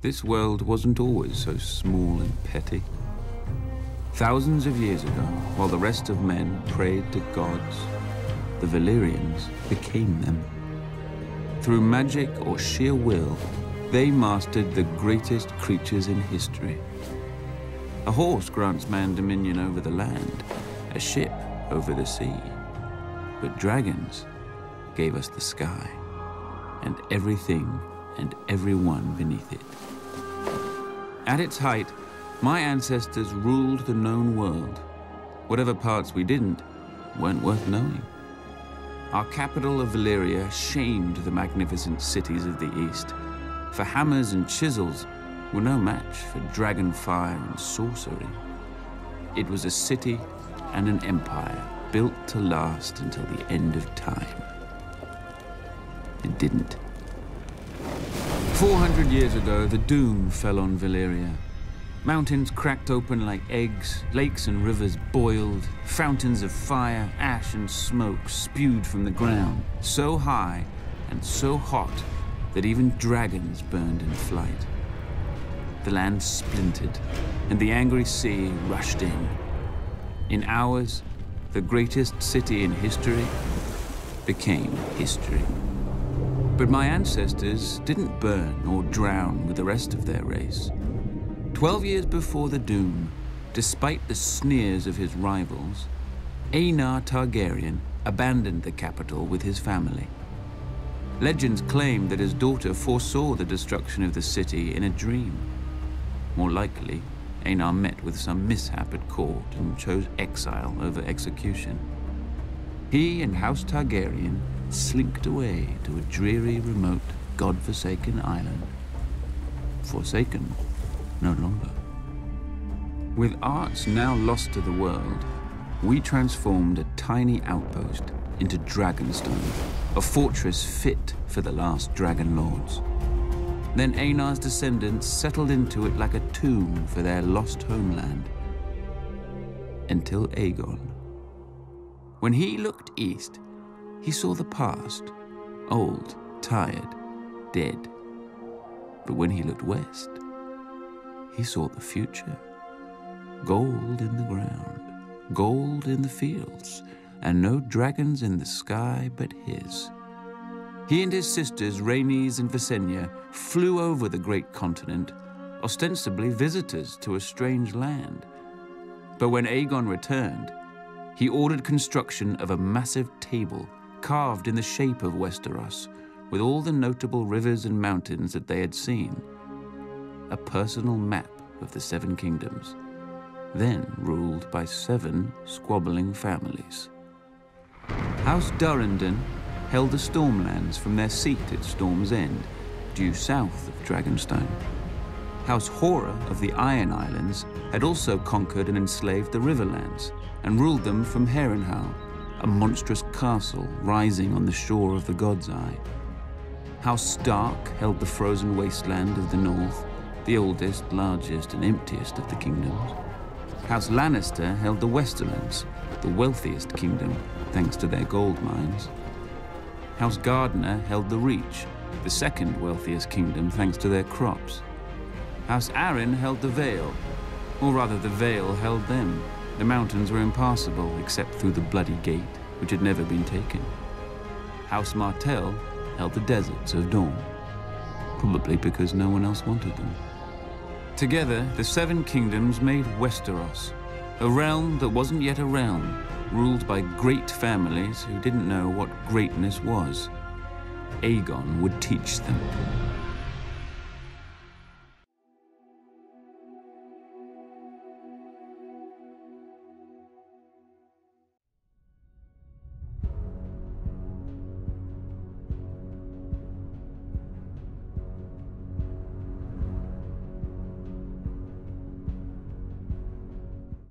This world wasn't always so small and petty. Thousands of years ago, while the rest of men prayed to gods, the Valyrians became them. Through magic or sheer will, they mastered the greatest creatures in history. A horse grants man dominion over the land, a ship over the sea. But dragons gave us the sky, and everything and everyone beneath it. At its height, my ancestors ruled the known world. Whatever parts we didn't weren't worth knowing. Our capital of Valyria shamed the magnificent cities of the east, for hammers and chisels were no match for dragon fire and sorcery. It was a city and an empire built to last until the end of time. It didn't. 400 years ago, the doom fell on Valyria. Mountains cracked open like eggs, lakes and rivers boiled, fountains of fire, ash and smoke spewed from the ground, so high and so hot that even dragons burned in flight. The land splintered, and the angry sea rushed in. In hours, the greatest city in history became history. But my ancestors didn't burn or drown with the rest of their race. 12 years before the doom, despite the sneers of his rivals, Aenar Targaryen abandoned the capital with his family. Legends claim that his daughter foresaw the destruction of the city in a dream. More likely, Aenar met with some mishap at court and chose exile over execution. He and House Targaryen slinked away to a dreary, remote, god-forsaken island. Forsaken no longer. With arts now lost to the world, we transformed a tiny outpost into Dragonstone, a fortress fit for the last dragon lords. Then Aenar's descendants settled into it like a tomb for their lost homeland. Until Aegon. When he looked east, he saw the past, old, tired, dead. But when he looked west, he saw the future. Gold in the ground, gold in the fields, and no dragons in the sky but his. He and his sisters, Rhaenys and Visenya, flew over the great continent, ostensibly visitors to a strange land. But when Aegon returned, he ordered construction of a massive table carved in the shape of Westeros, with all the notable rivers and mountains that they had seen. A personal map of the Seven Kingdoms, then ruled by 7 squabbling families. House Durrandon held the Stormlands from their seat at Storm's End, due south of Dragonstone. House Hora of the Iron Islands had also conquered and enslaved the Riverlands and ruled them from Harrenhal, a monstrous castle rising on the shore of the God's Eye. House Stark held the frozen wasteland of the north, the oldest, largest, and emptiest of the kingdoms. House Lannister held the Westerlands, the wealthiest kingdom, thanks to their gold mines. House Gardner held the Reach, the second wealthiest kingdom, thanks to their crops. House Arryn held the Vale, or rather the Vale held them. The mountains were impassable except through the Bloody Gate, which had never been taken. House Martell held the deserts of Dorne, probably because no one else wanted them. Together, the 7 kingdoms made Westeros, a realm that wasn't yet a realm, ruled by great families who didn't know what greatness was. Aegon would teach them.